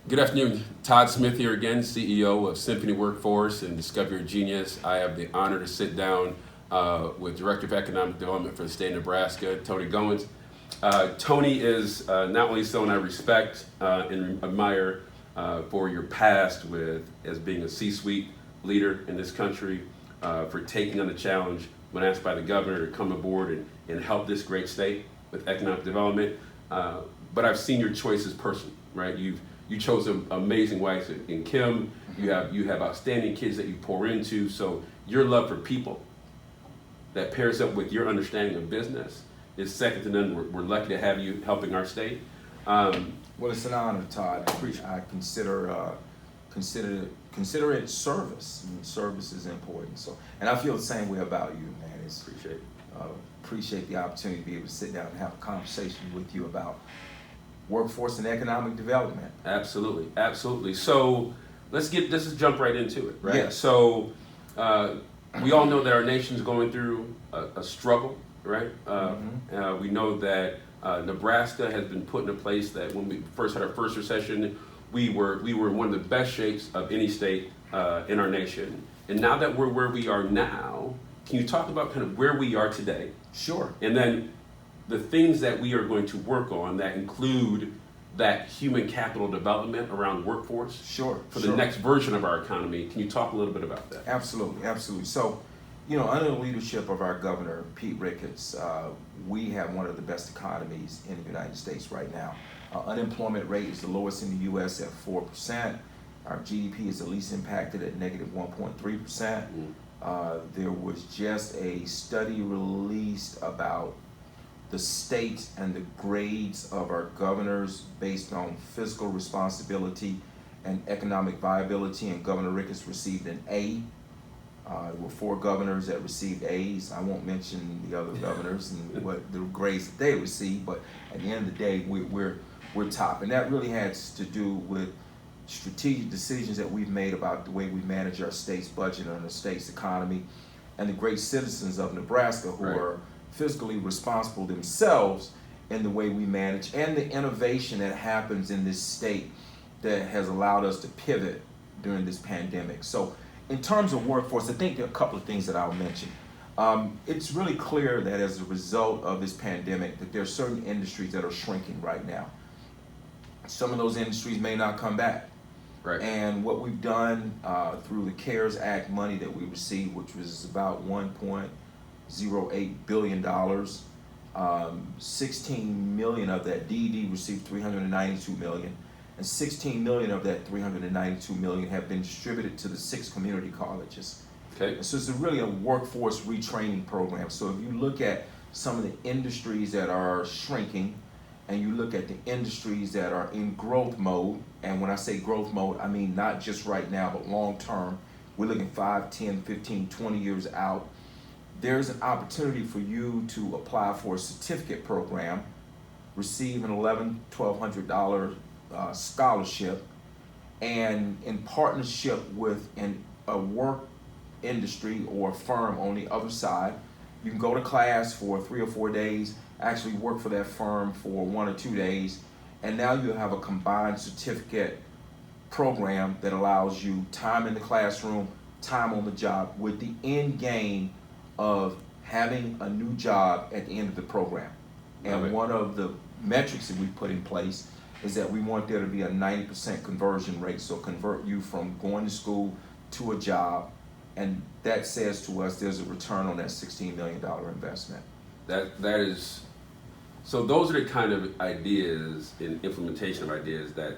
Good afternoon. Todd Smith here again, CEO of Symphony Workforce and Discover Your Genius. I have the honor to sit down with Director of Economic Development for the state of Nebraska, Tony Goins. Tony is not only someone I respect and admire for your past as being a C-suite leader in this country, for taking on the challenge when asked by the governor to come aboard and help this great state with economic development. But I've seen your choices personally, right? You chose an amazing wife in Kim. You have outstanding kids that you pour into. So your love for people that pairs up with your understanding of business is second to none. We're lucky to have you helping our state. Well, it's an honor, Todd. I consider it service. I mean, service is important. So, and I feel the same way about you, man. Appreciate the opportunity to be able to sit down and have a conversation with you about workforce and economic development. Absolutely. So let's just jump right into it, right? Yes. So we all know that our nation's going through a struggle, right? We know that Nebraska has been put in a place that when we first had our first recession, we were in one of the best shapes of any state in our nation. And now that we're where we are now, can you talk about kind of where we are today? Sure. And then the things that we are going to work on that include that human capital development around workforce. Sure. For the next version of our economy. Can you talk a little bit about that? Absolutely. So, under the leadership of our governor, Pete Ricketts, we have one of the best economies in the United States right now. Our unemployment rate is the lowest in the U.S. at 4%. Our GDP is the least impacted at negative 1.3%. There was just a study released about the state and the grades of our governors based on fiscal responsibility and economic viability, and Governor Ricketts received an A. There were 4 governors that received A's. I won't mention the other governors and what the grades that they received, but at the end of the day, we're top. And that really has to do with strategic decisions that we've made about the way we manage our state's budget and the state's economy, and the great citizens of Nebraska who are fiscally responsible themselves in the way we manage, and the innovation that happens in this state that has allowed us to pivot during this pandemic. So in terms of workforce, I think there are a couple of things that I'll mention. It's really clear that as a result of this pandemic that there are certain industries that are shrinking right now. Some of those industries may not come back. Right. And what we've done through the CARES Act money that we received, which was about $1.08 billion, 16 million of that, DED received 392 million, and 16 million of that 392 million have been distributed to the 6 community colleges. Okay. And so it's really a workforce retraining program. So if you look at some of the industries that are shrinking, and you look at the industries that are in growth mode, and when I say growth mode, I mean not just right now, but long term, we're looking 5, 10, 15, 20 years out, there's an opportunity for you to apply for a certificate program, receive an $1,200 scholarship, and in partnership with a work industry or a firm on the other side, you can go to class for 3 or 4 days, actually work for that firm for 1 or 2 days, and now you have a combined certificate program that allows you time in the classroom, time on the job, with the end game of having a new job at the end of the program. And one of the metrics that we put in place is that we want there to be a 90% conversion rate, so convert you from going to school to a job, and that says to us there's a return on that $16 million investment. That is, so those are the kind of ideas and implementation of ideas that,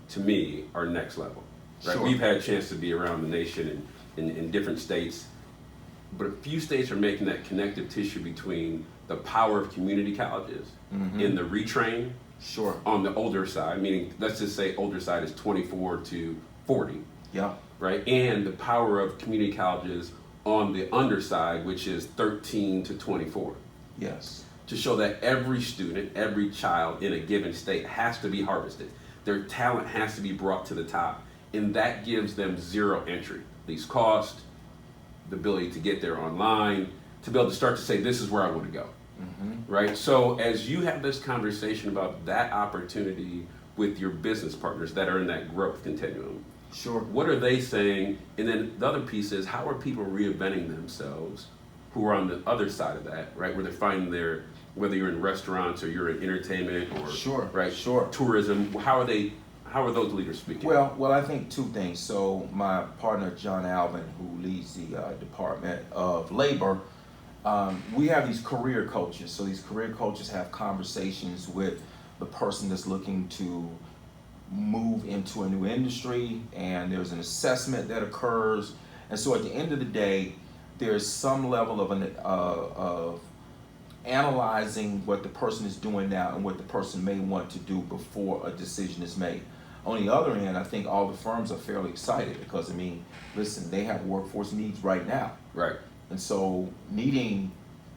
to me, are next level. Right? Sure. We've had a chance to be around the nation and in different states, but a few states are making that connective tissue between the power of community colleges in the retrain. Sure. On the older side, meaning let's just say older side is 24 to 40. Yeah. Right, and the power of community colleges on the underside, which is 13 to 24. Yes. To show that every student, every child in a given state has to be harvested. Their talent has to be brought to the top, and that gives them zero entry, least cost, the ability to get there online, to be able to start to say, this is where I want to go. Right? So as you have this conversation about that opportunity with your business partners that are in that growth continuum? Sure. What are they saying? And then the other piece is, how are people reinventing themselves who are on the other side of that, right? Where they're finding their, whether you're in restaurants or you're in entertainment or Sure. right, Sure. tourism. How are those leaders speaking? Well, I think two things. So my partner John Alvin, who leads the Department of Labor, we have these career coaches. So these career coaches have conversations with the person that's looking to move into a new industry, and there's an assessment that occurs. And so at the end of the day, there's some level of analyzing what the person is doing now and what the person may want to do before a decision is made. On the other hand, I think all the firms are fairly excited because, I mean, listen, they have workforce needs right now. Right. And so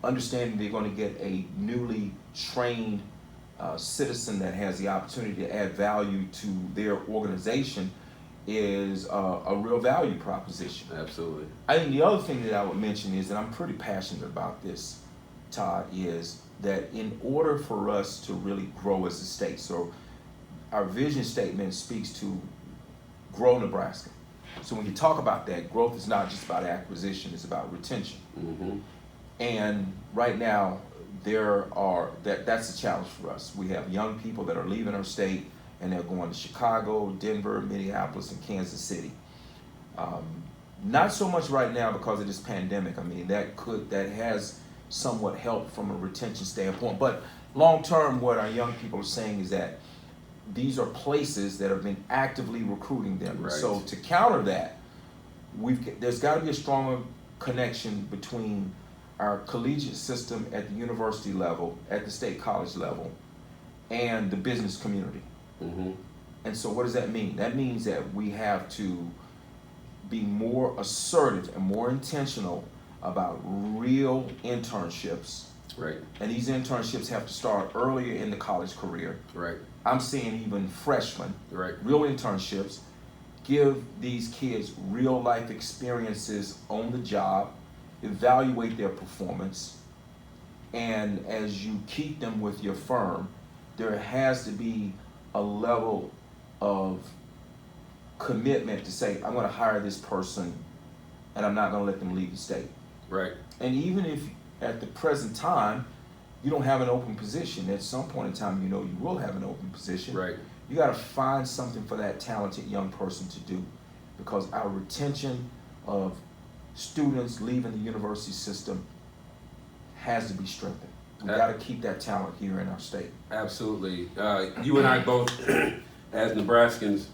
understanding they're going to get a newly trained citizen that has the opportunity to add value to their organization is a real value proposition. Absolutely. I think the other thing that I would mention is, and I'm pretty passionate about this, Todd, is that in order for us to really grow as a state, so our vision statement speaks to grow Nebraska. So when you talk about that, growth is not just about acquisition, it's about retention. Mm-hmm. And right now, that's a challenge for us. We have young people that are leaving our state and they're going to Chicago, Denver, Minneapolis, and Kansas City. Not so much right now because of this pandemic. I mean, that has somewhat helped from a retention standpoint. But long term, what our young people are saying is that these are places that have been actively recruiting them. Right. So to counter that, there's got to be a stronger connection between our collegiate system at the university level, at the state college level, and the business community. Mm-hmm. And so what does that mean? That means that we have to be more assertive and more intentional about real internships. Right. And these internships have to start earlier in the college career. Right. I'm seeing even freshmen, Right. real internships, give these kids real life experiences on the job, evaluate their performance, and as you keep them with your firm, there has to be a level of commitment to say, I'm going to hire this person and I'm not going to let them leave the state. Right. And even if at the present time you don't have an open position, at some point in time you will have an open position. Right. You got to find something for that talented young person to do, because our retention of students leaving the university system has to be strengthened. We got to keep that talent here in our state. Absolutely. You and I both, as Nebraskans,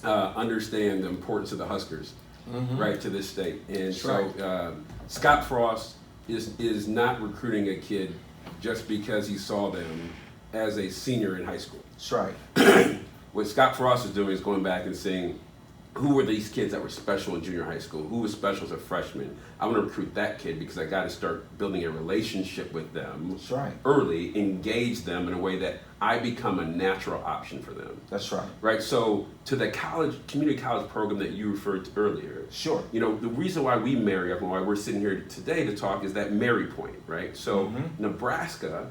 understand the importance of the Huskers, Mm-hmm. right, to this state. And That's so right. Scott Frost is not recruiting a kid just because he saw them as a senior in high school. That's right. What Scott Frost is doing is going back and saying, who were these kids that were special in junior high school? Who was special as a freshman? I want to recruit that kid because I got to start building a relationship with them That's right. early, engage them in a way that I become a natural option for them. That's right. Right. So to the community college program that you referred to earlier, Sure. the reason why we marry up and why we're sitting here today to talk is that marry point, right? So Mm-hmm. Nebraska,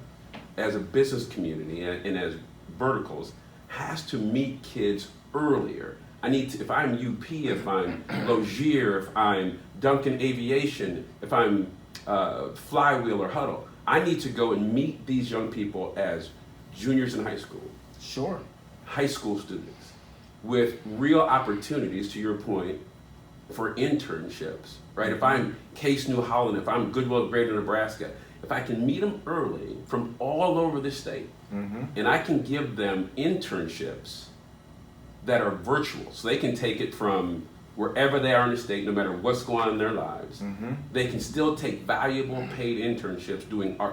as a business community and as verticals, has to meet kids earlier. If I'm UP, if I'm Logier, if I'm Duncan Aviation, if I'm Flywheel or Huddle, I need to go and meet these young people as juniors in high school, Sure. high school students, with real opportunities, to your point, for internships, right? If I'm Case New Holland, if I'm Goodwill Greater Nebraska, if I can meet them early from all over the state, Mm-hmm. and I can give them internships that are virtual, so they can take it from wherever they are in the state, no matter what's going on in their lives. Mm-hmm. They can still take valuable paid internships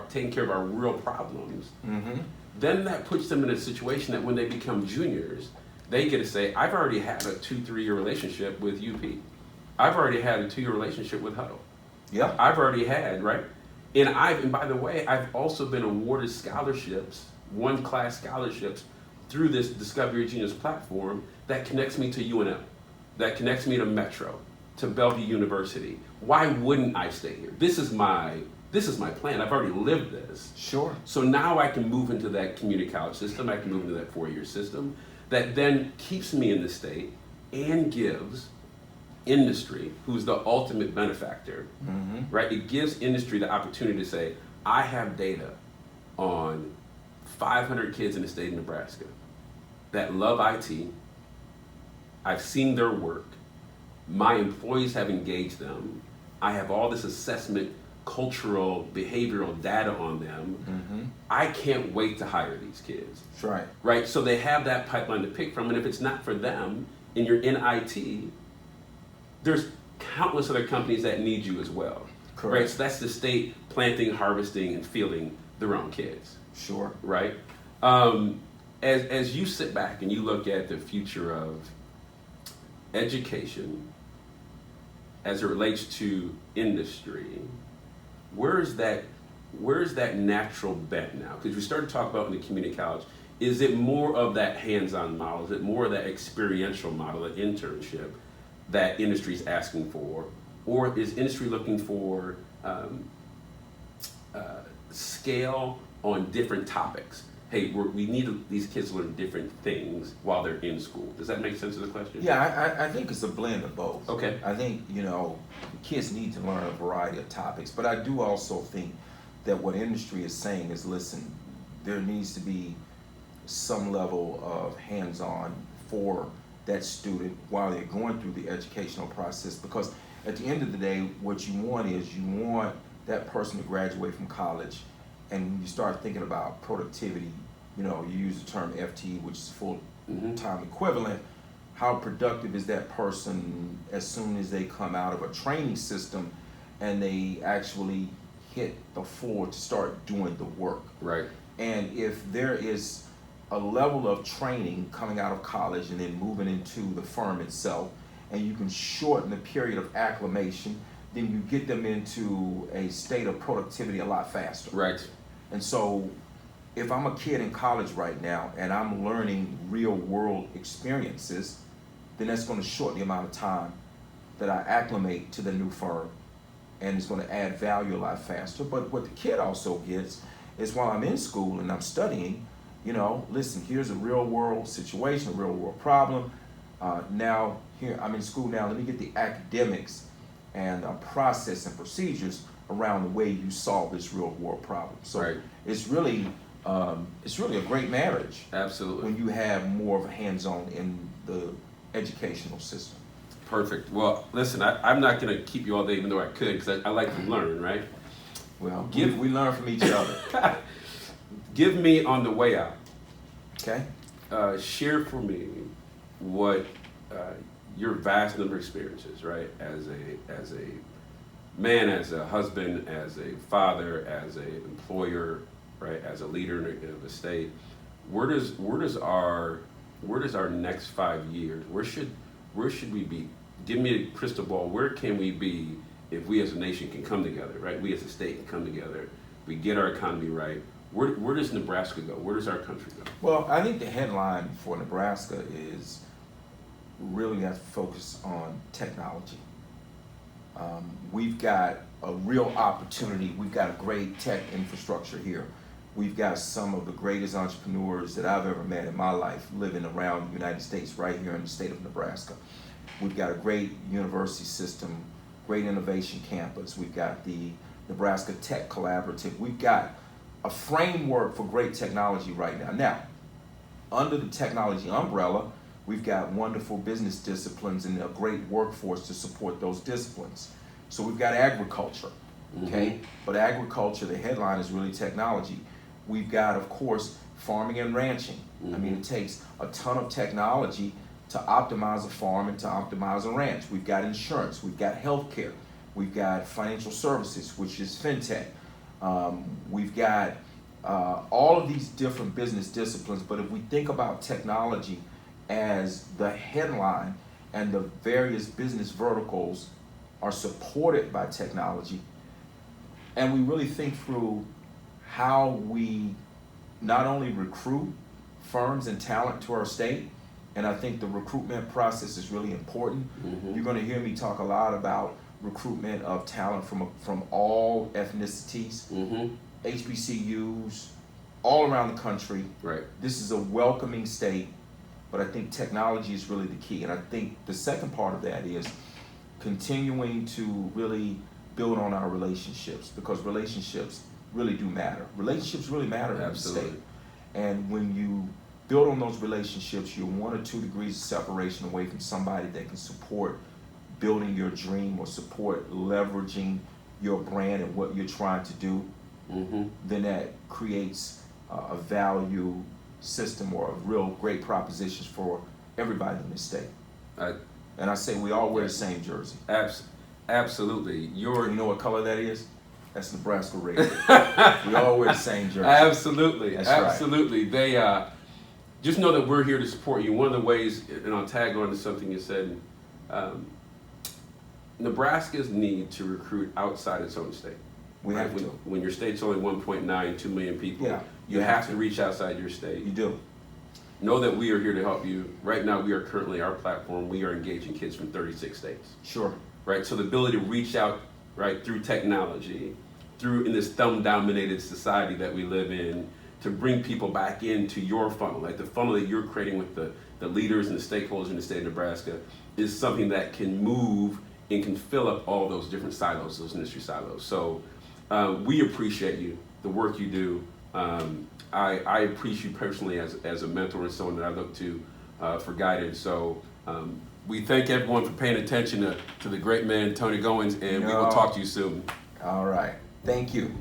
taking care of our real problems. Mm-hmm. Then that puts them in a situation that when they become juniors, they get to say, I've already had a 2-3 year relationship with UP. I've already had a 2-year relationship with Huddle. Yeah. I've already had, right? And by the way, I've also been awarded scholarships, one-class scholarships, through this Discover Your Genius platform that connects me to UNM, that connects me to Metro, to Bellevue University. Why wouldn't I stay here? This is my this is my plan. I've already lived this. Sure. So now I can move into that community college system. I can move into that 4-year system that then keeps me in the state and gives industry, who's the ultimate benefactor, right? It gives industry the opportunity to say, I have data on 500 kids in the state of Nebraska that love IT. I've seen their work. My employees have engaged them. I have all this assessment, cultural, behavioral data on them. I can't wait to hire these kids. That's right. Right? So they have that pipeline to pick from, and if it's not for them and you're in IT, there's countless other companies that need you as well. Correct. Right? So that's the state planting, harvesting, and fielding their own kids. Sure. Right? As you sit back and you look at the future of education as it relates to industry, where's that natural bent now? Because we started to talk about in the community college, is it more of that hands-on model? Is it more of that experiential model, that internship that industry is asking for? Or is industry looking for scale on different topics? Hey, we need these kids to learn different things while they're in school. Does that make sense of the question? Yeah, I think it's a blend of both. Okay. I think, kids need to learn a variety of topics, but I do also think that what industry is saying is, listen, there needs to be some level of hands-on for that student while they're going through the educational process, because at the end of the day, what you want is that person to graduate from college, and when you start thinking about productivity, you use the term FTE, which is full-time equivalent. How productive is that person as soon as they come out of a training system and they actually hit the floor to start doing the work? Right. And if there is a level of training coming out of college and then moving into the firm itself, and you can shorten the period of acclimation, then you get them into a state of productivity a lot faster. Right. And so if I'm a kid in college right now and I'm learning real world experiences, then that's going to shorten the amount of time that I acclimate to the new firm, and it's going to add value a lot faster. But what the kid also gets is, while I'm in school and I'm studying, listen, here's a real world situation, a real world problem. Now here I'm in school now, let me get the academics and process and procedures around the way you solve this real world problem. So right. It's really a great marriage. Absolutely. When you have more of a hands-on in the educational system. Perfect. Well, listen, I'm not going to keep you all day, even though I could, because I like to learn, right? Well, we learn from each other. Give me on the way out. Okay. Share for me what your vast number of experiences, right? As a man, as a husband, as a father, as an employer, right? As a leader of a state. Where does our next 5 years? Where should we be? Give me a crystal ball. Where can we be if we as a nation can come together, right? We as a state can come together. We get our economy right. Where does Nebraska go? Where does our country go? Well, I think the headline for Nebraska is really got to focus on technology. We've got a real opportunity. We've got a great tech infrastructure here. We've got some of the greatest entrepreneurs that I've ever met in my life living around the United States, right here in the state of Nebraska. We've got a great university system, great innovation campus. We've got the Nebraska Tech Collaborative. We've got a framework for great technology right now. Now, under the technology umbrella, we've got wonderful business disciplines and a great workforce to support those disciplines. So we've got agriculture, okay? But agriculture, the headline is really technology. We've got, of course, farming and ranching. I mean, it takes a ton of technology to optimize a farm and to optimize a ranch. We've got insurance, we've got healthcare, we've got financial services, which is fintech. We've got all of these different business disciplines, but if we think about technology as the headline and the various business verticals are supported by technology, and we really think through how we not only recruit firms and talent to our state, and I think the recruitment process is really important. You're going to hear me talk a lot about recruitment of talent from all ethnicities, Mm-hmm. HBCUs, all around the country. Right. This is a welcoming state, but I think technology is really the key. And I think the second part of that is continuing to really build on our relationships, because relationships really do matter. Relationships really matter in the Absolutely. state. And when you build on those relationships, you're 1 or 2 degrees of separation away from somebody that can support building your dream or support leveraging your brand and what you're trying to do. Mm-hmm. Then that creates a value system or a real great propositions for everybody in this state. And I say we all wear the same jersey. Absolutely. You know what color that is? That's Nebraska red. We all wear the same jersey. Absolutely. That's Absolutely. Right. They just know that we're here to support you. One of the ways, and I'll tag on to something you said, Nebraska's need to recruit outside its own state. We right? have to. When your state's only 1.9, 2 million people, Yeah, you have to reach outside your state. You do. Know that we are here to help you. Right now, we are currently, our platform, we are engaging kids from 36 states. Sure. Right? So the ability to reach out, right, through technology, in this thumb-dominated society that we live in, to bring people back into your funnel, like the funnel that you're creating with the leaders and the stakeholders in the state of Nebraska, is something that can move and can fill up all those different silos, those industry silos. So we appreciate you, the work you do. I appreciate you personally as a mentor and someone that I look to for guidance. So we thank everyone for paying attention to the great man, Tony Goins, and we will talk to you soon. All right. Thank you.